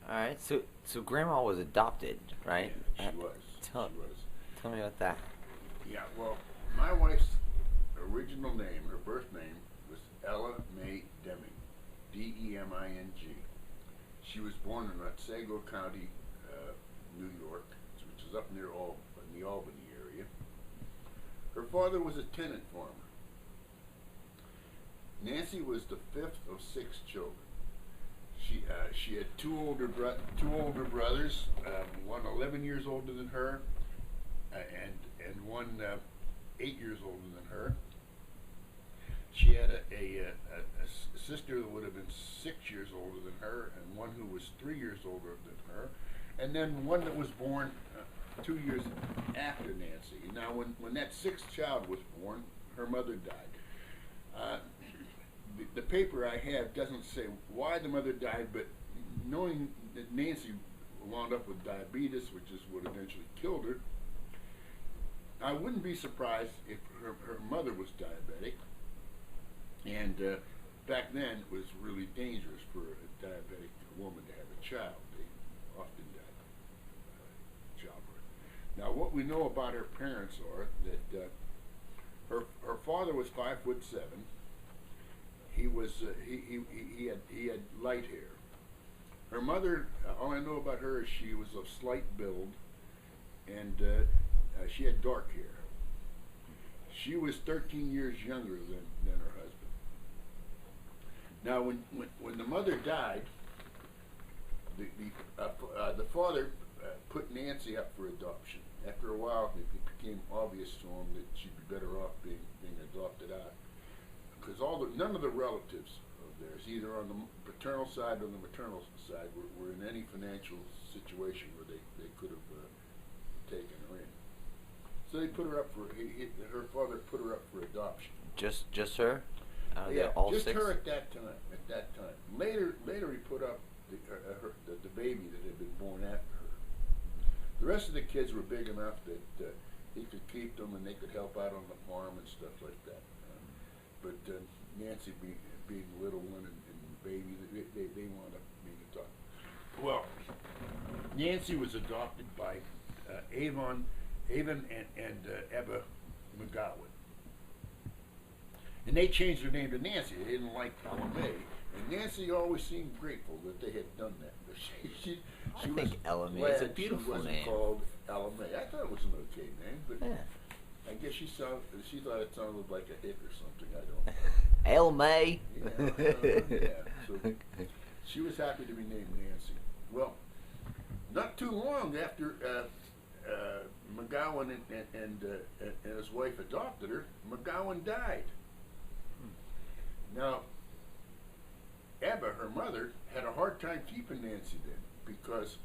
All right. So Grandma was adopted, right? Yeah, she was. Tell She was. tell me about that. Yeah, well, my wife's original name, her birth name, was Ella Mae Deming, Deming. She was born in Otsego County, New York, which is up near in the Albany area. Her father was a tenant farmer. Nancy was the fifth of six children. She had two older brothers, one 11 years older than her, and one 8 years older than her. She had a sister that would have been 6 years older than her, and one who was 3 years older than her, and then one that was born 2 years after Nancy. Now, when that sixth child was born, her mother died. The paper I have doesn't say why the mother died, but knowing that Nancy wound up with diabetes, which is what eventually killed her, I wouldn't be surprised if her mother was diabetic. And back then, it was really dangerous for a diabetic woman to have a child. They often died childbirth. Now, what we know about her parents are that her father was 5'7". He was he had light hair. Her mother, all I know about her is she was of slight build, and she had dark hair. She was 13 years younger than her husband. Now, when the mother died, the father put Nancy up for adoption. After a while, it became obvious to him that she'd be better off being adopted out, because none of the relatives of theirs, either on the paternal side or the maternal side, were in any financial situation where they could have taken her in. So they put her up for her father put her up for adoption. Just her? Yeah, all just six? her at that time. Later he put up the baby that had been born after her. The rest of the kids were big enough that he could keep them and they could help out on the farm and stuff like that. But Nancy being the little one and the baby, they wound up being adopted. Well, Nancy was adopted by Avon and Ebba McGowan. And they changed their name to Nancy. They didn't like Ella Mae. And Nancy always seemed grateful that they had done that. But she I think Ella Mae is a beautiful she wasn't name. called Ella Mae. I thought it was an okay name, but Yeah. I guess she thought it sounded like a hit or something. I don't know. Ella Mae. Yeah. So she was happy to be named Nancy. Well, not too long after McGowan and his wife adopted her, McGowan died. Now, Ebba, her mother, had a hard time keeping Nancy then because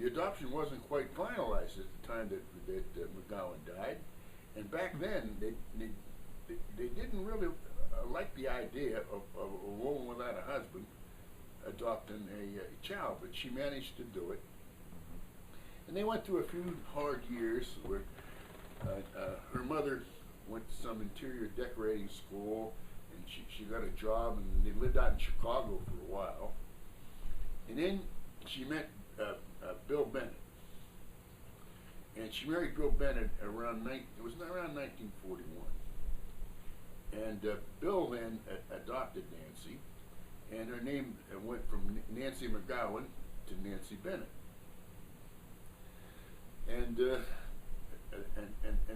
the adoption wasn't quite finalized at the time that McGowan died, and back then they didn't really like the idea of a woman without a husband adopting a child, but she managed to do it. And they went through a few hard years where her mother went to some interior decorating school, and she got a job, and they lived out in Chicago for a while. And then she met Bill Bennett, and she married Bill Bennett around 1941. And Bill then adopted Nancy, and her name went from Nancy McGowan to Nancy Bennett. And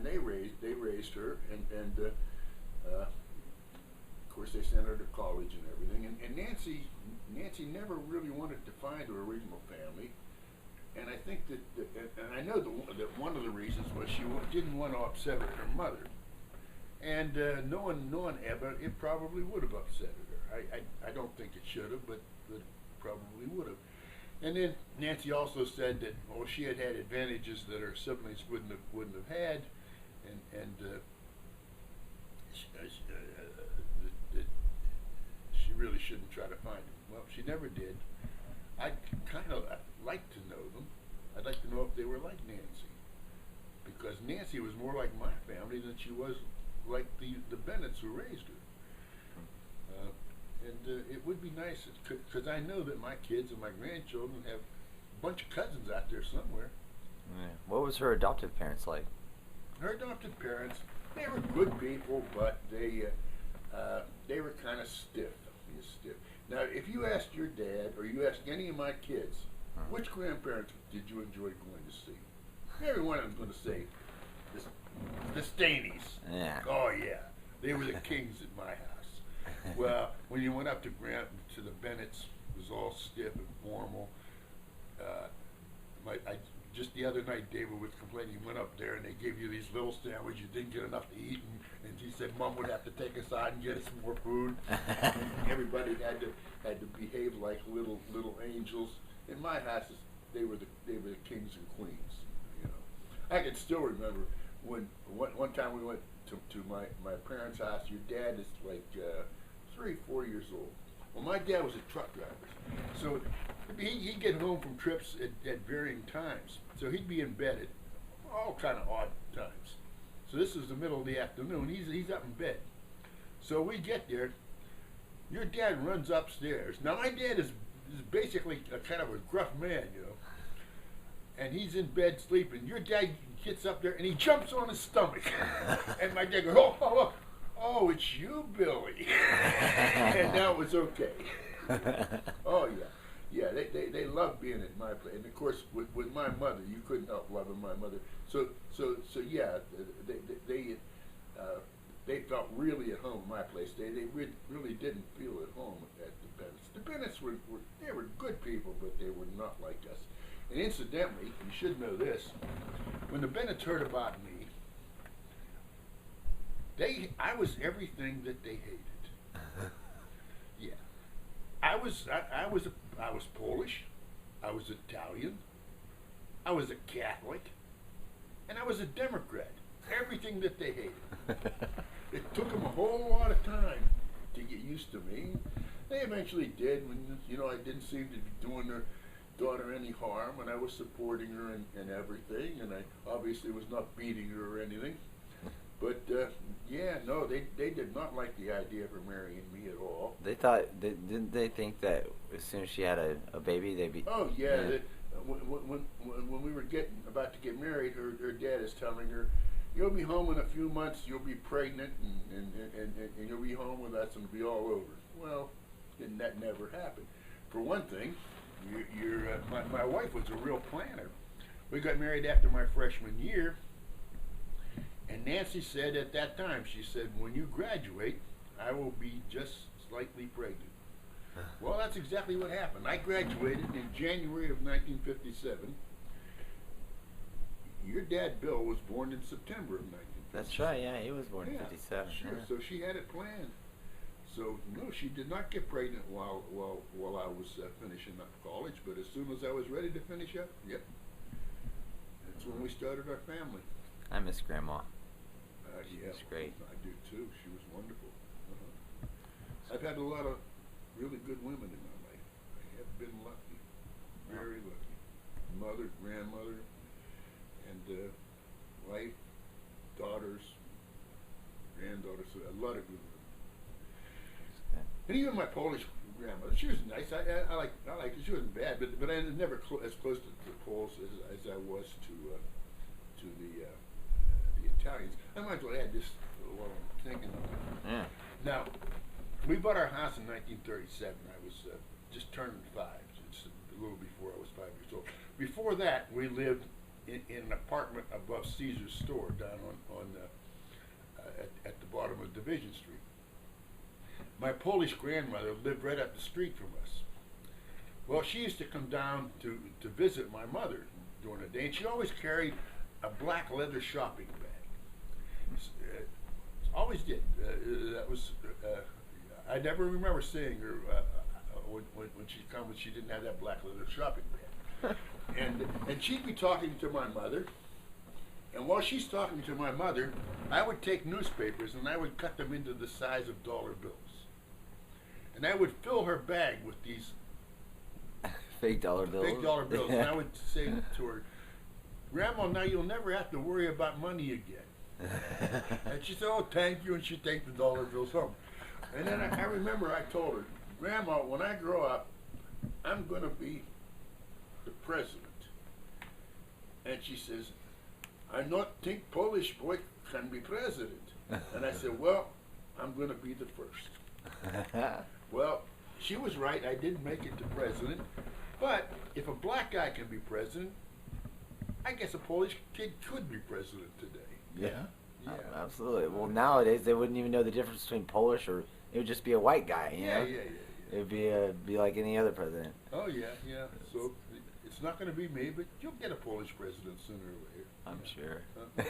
they raised her, and of course they sent her to college and everything. And Nancy never really wanted to find her original family, and I think and I know that one of the reasons was she didn't want to upset her mother. And knowing Ebba, it probably would have upset her. I don't think it should have, but it probably would have. And then Nancy also said that she had advantages that her siblings wouldn't have had, and that she really shouldn't try to find them. Well, she never did. I'd kind of like to know them. I'd like to know if they were like Nancy, because Nancy was more like my family than she was like the Bennetts who raised her. and it would be nice because I know that my kids and my grandchildren have a bunch of cousins out there somewhere. Yeah. What was her adoptive parents like? Her adopted parents, they were good people, but they were kind of stiff. Now, if you asked your dad or you asked any of my kids, which grandparents did you enjoy going to see? Every one of them's going to say the Staneys. Yeah. Oh yeah, they were the kings at my house. Well, when you went up to the Bennetts, it was all stiff and formal. Just the other night, David was complaining. He went up there and they gave you these little sandwiches. You didn't get enough to eat, and he said Mom would have to take us out and get us some more food. And everybody had to behave like little angels. In my house, they were the kings and queens. You know, I can still remember when one time we went to my parents' house. Your dad is like 3, 4 years old. Well, my dad was a truck driver, so he'd get home from trips at varying times. So he'd be in bed at all kind of odd times. So this is the middle of the afternoon. He's up in bed. So we get there. Your dad runs upstairs. Now my dad is basically a kind of a gruff man, you know. And he's in bed sleeping. Your dad gets up there and he jumps on his stomach. And my dad goes, oh, it's you, Billy. And now it was okay. Oh yeah. Yeah, they love being at my place, and of course with my mother, you couldn't help loving my mother. So yeah, they felt really at home at my place. They really didn't feel at home at the Bennetts. The Bennetts were good people, but they were not like us. And incidentally, you should know this: when the Bennetts heard about me, I was everything that they hated. Yeah, I was Polish, I was Italian, I was a Catholic, and I was a Democrat. Everything that they hated. It took them a whole lot of time to get used to me. They eventually did when, you know, I didn't seem to be doing their daughter any harm, and I was supporting her and everything, and I obviously was not beating her or anything. But yeah, no, they did not like the idea of her marrying me at all. They thought, didn't they think that as soon as she had a baby, they'd be... Oh yeah, when we were about to get married, her dad is telling her, "You'll be home in a few months. You'll be pregnant, and you'll be home with us, and it'll be all over." Well, that never happened. For one thing, my wife was a real planner. We got married after my freshman year. And Nancy said at that time, she said, "When you graduate, I will be just slightly pregnant." Well, that's exactly what happened. I graduated in January of 1957. Your dad, Bill, was born in September of 1957. That's right, yeah, he was born in 57. Sure, Yeah. so she had it planned. So, no, she did not get pregnant while I was finishing up college, but as soon as I was ready to finish up, yep. That's when we started our family. I miss Grandma. Yeah, She's great. I do too. She was wonderful. I've had a lot of really good women in my life. I have been lucky, very lucky. Mother, grandmother, and wife, daughters, granddaughters. So a lot of good women. And even my Polish grandmother, she was nice. I liked her. She wasn't bad, but I was never as close to the Poles as I was to the Italians. I might as well add this while I'm thinking of it. Yeah. Now, we bought our house in 1937. I was just turning 5. It's a little before I was 5 years old. Before that, we lived in an apartment above Caesar's store down at the bottom of Division Street. My Polish grandmother lived right up the street from us. Well, she used to come down to visit my mother during the day, and she always carried a black leather shopping bag. Always did. That was. I never remember seeing her when she'd come, and she didn't have that black leather shopping bag. and she'd be talking to my mother, and while she's talking to my mother, I would take newspapers and I would cut them into the size of dollar bills, and I would fill her bag with these fake dollar bills. Fake dollar bills, and I would say to her, "Grandma, now you'll never have to worry about money again." And she said, "Oh, thank you," and she'd take the dollar bills home. And then I remember I told her, Grandma, when I grow up, I'm going to be the president. And she says, I not think Polish boy can be president. And I said, well, I'm going to be the first. Well, she was right. I didn't make it to president. But if a black guy can be president, I guess a Polish kid could be president today. Yeah. Yeah. Absolutely. Well, nowadays they wouldn't even know the difference between Polish or it would just be a white guy. You know? Yeah. It'd be like any other president. Oh yeah. So it's not going to be me, but you'll get a Polish president sooner or later. I'm sure. Yeah.